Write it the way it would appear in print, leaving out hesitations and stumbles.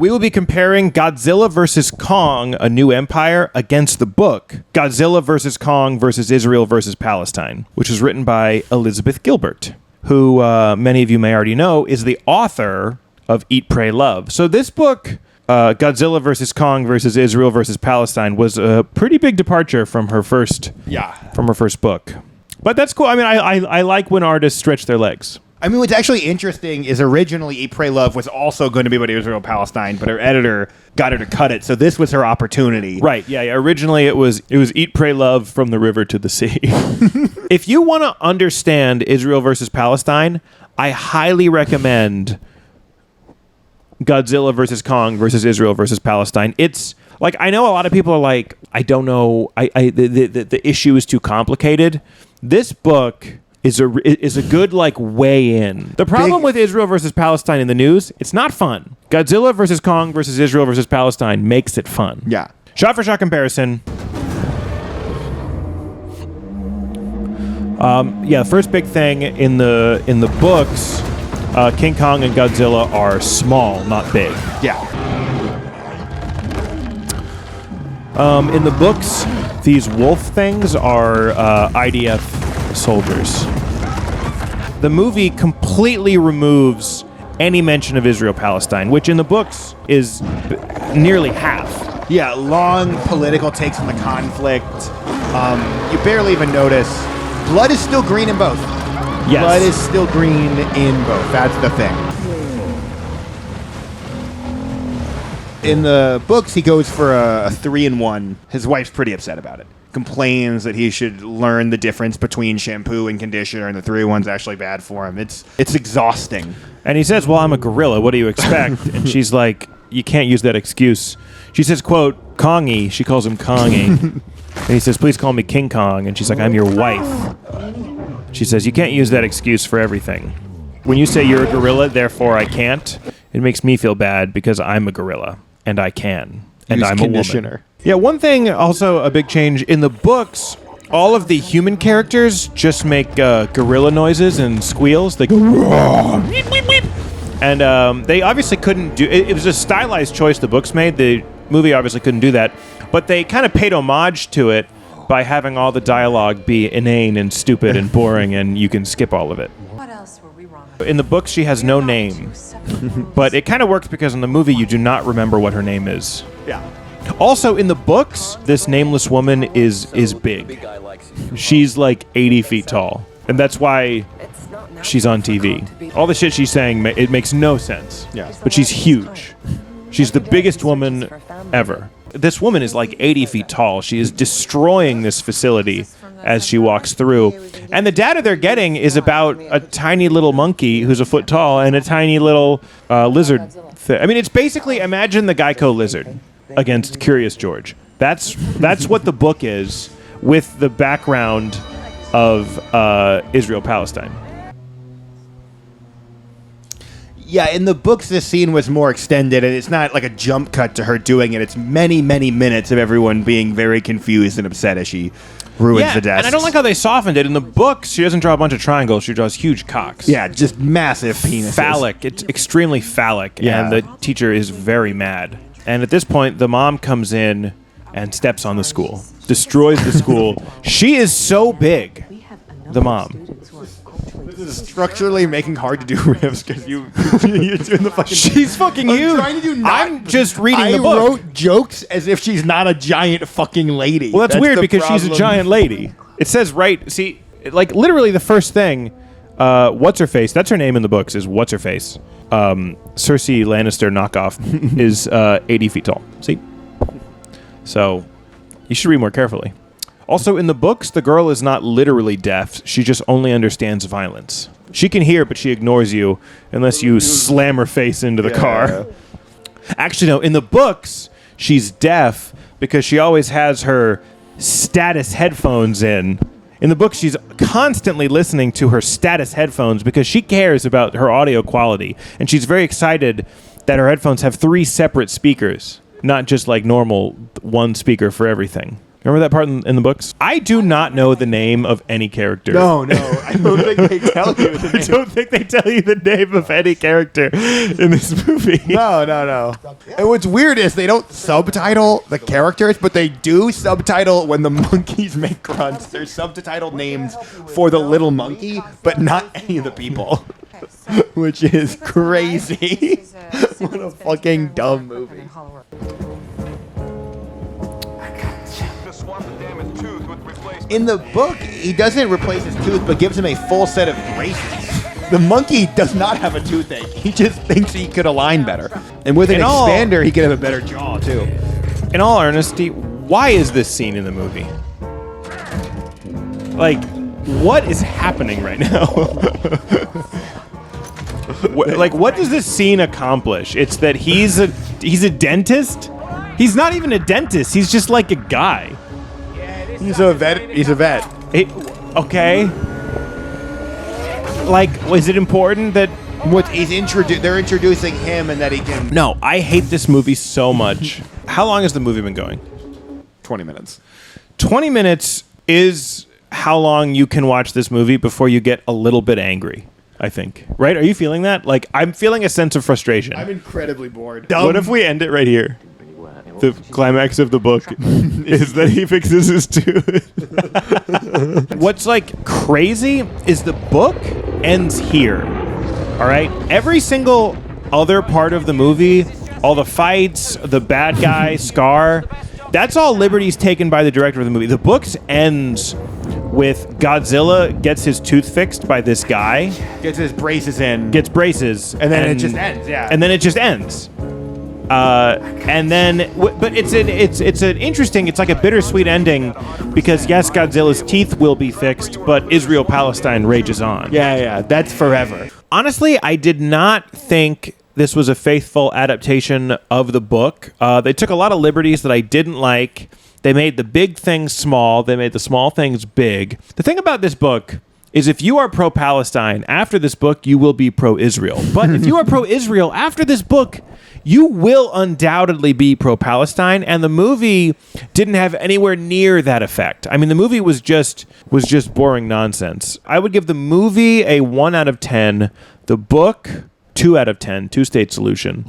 We will be comparing Godzilla vs. Kong, A New Empire, against the book Godzilla vs. Kong vs. Israel vs. Palestine, which was written by Elizabeth Gilbert, who many of you may already know is the author of Eat, Pray, Love. So this book, Godzilla vs. Kong vs. Israel vs. Palestine, was a pretty big departure from her first book. But that's cool. I mean, I like when artists stretch their legs. I mean, what's actually interesting is originally Eat, Pray, Love was also going to be about Israel-Palestine, but her editor got her to cut it, so this was her opportunity. Right, yeah. Originally, it was Eat, Pray, Love from the river to the sea. If you want to understand Israel versus Palestine, I highly recommend Godzilla versus Kong versus Israel versus Palestine. It's like, I know a lot of people are like, I don't know, the issue is too complicated. This book is a good like way in. The problem with Israel versus Palestine in the news, it's not fun. Godzilla versus Kong versus Israel versus Palestine makes it fun. Yeah. Shot for shot comparison. The first big thing in the books, King Kong and Godzilla are small, not big. Yeah. In the books, these wolf things are IDF soldiers. The movie completely removes any mention of Israel-Palestine, which in the books is nearly half. Yeah, long political takes on the conflict. You barely even notice. Blood is still green in both. Yes. Blood is still green in both. That's the thing. In the books, he goes for a 3-in-1. His wife's pretty upset about it. Complains that he should learn the difference between shampoo and conditioner, and the 3-in-1's actually bad for him. It's exhausting. And he says, well, I'm a gorilla. What do you expect? And she's like, you can't use that excuse. She says, quote, Kongy. She calls him Kongy. And he says, please call me King Kong. And she's like, I'm your wife. She says, you can't use that excuse for everything. When you say you're a gorilla, therefore I can't, it makes me feel bad because I'm a gorilla. And I can. And Use I'm conditioner. A woman. Yeah, one thing, also a big change, in the books, all of the human characters just make gorilla noises and squeals. They go, weep, weep, weep. And they obviously couldn't do, it was a stylized choice the books made. The movie obviously couldn't do that. But they kind of paid homage to it by having all the dialogue be inane and stupid and boring, and you can skip all of it. What else were we wrong? In the books, she has no name. But it kind of works because in the movie, you do not remember what her name is. Yeah. Also, in the books, this nameless woman is big. She's like 80 feet tall. And that's why she's on TV. All the shit she's saying, it makes no sense. Yeah. But she's huge. She's the biggest woman ever. This woman is like 80 feet tall. She is destroying this facility as she walks through. And the data they're getting is about a tiny little monkey who's a foot tall and a tiny little lizard. I mean, it's basically, imagine the Geico lizard against Curious George. That's what the book is, with the background of Israel-Palestine. Yeah, in the books, this scene was more extended, and it's not like a jump cut to her doing it. It's many, many minutes of everyone being very confused and upset as she ruins the desk. And I don't like how they softened it. In the books, she doesn't draw a bunch of triangles. She draws huge cocks. Yeah, just massive penises. Phallic. It's extremely phallic, and the teacher is very mad. And at this point, the mom comes in and steps on the school, destroys the school. She is so big, the mom. This is structurally making hard to do riffs because you're doing the fucking. She's fucking huge. I'm trying to do. I'm just reading the book. I wrote jokes as if she's not a giant fucking lady. Well, that's weird because she's a problem. giant lady. It says see, like literally the first thing, what's her face? That's her name in the books. Is what's her face? Cersei Lannister knockoff is 80 feet tall. See, so you should read more carefully. Also, in the books, the girl is not literally deaf. She just only understands violence. She can hear, but she ignores you unless you slam her face into the car. Actually, no. In the books, she's deaf because she always has her status headphones in. In the book, she's constantly listening to her status headphones because she cares about her audio quality. And she's very excited that her headphones have 3 separate speakers, not just like normal one speaker for everything. Remember that part in the books? I do not know the name of any character. No, I don't think they tell you the I name. don't think they tell you the name of any character in this movie. No. And what's weird is they don't subtitle the characters, but they do subtitle when the monkeys make grunts. There's subtitled names for the little monkey, but not any of the people. Which is crazy. What a fucking dumb movie. In the book, he doesn't replace his tooth, but gives him a full set of braces. The monkey does not have a toothache. He just thinks he could align better. And with an expander, he could have a better jaw, too. In all honesty, why is this scene in the movie? Like, what is happening right now? What does this scene accomplish? It's that he's a dentist? He's not even a dentist. He's just like a guy. He's a vet. Okay. Like, was it important that... They're introducing him and that he can... No, I hate this movie so much. How long has the movie been going? 20 minutes. 20 minutes is how long you can watch this movie before you get a little bit angry, I think. Right? Are you feeling that? Like, I'm feeling a sense of frustration. I'm incredibly bored. What if we end it right here? The climax of the book is that he fixes his tooth. What's like crazy is the book ends here. All right? Every single other part of the movie, all the fights, the bad guy, Scar, that's all liberties taken by the director of the movie. The book ends with Godzilla gets his tooth fixed by this guy. Gets his braces in. Gets braces. And then it just ends, yeah. And then it just ends. And then, but it's an interesting, it's like a bittersweet ending because yes, Godzilla's teeth will be fixed, but Israel-Palestine rages on. Yeah, that's forever. Honestly, I did not think this was a faithful adaptation of the book. They took a lot of liberties that I didn't like. They made the big things small. They made the small things big. The thing about this book is if you are pro-Palestine after this book, you will be pro-Israel. But if you are pro-Israel after this book, you will undoubtedly be pro-Palestine, and the movie didn't have anywhere near that effect. I mean, the movie was just boring nonsense. I would give the movie a 1 out of 10, the book 2 out of 10, two-state solution.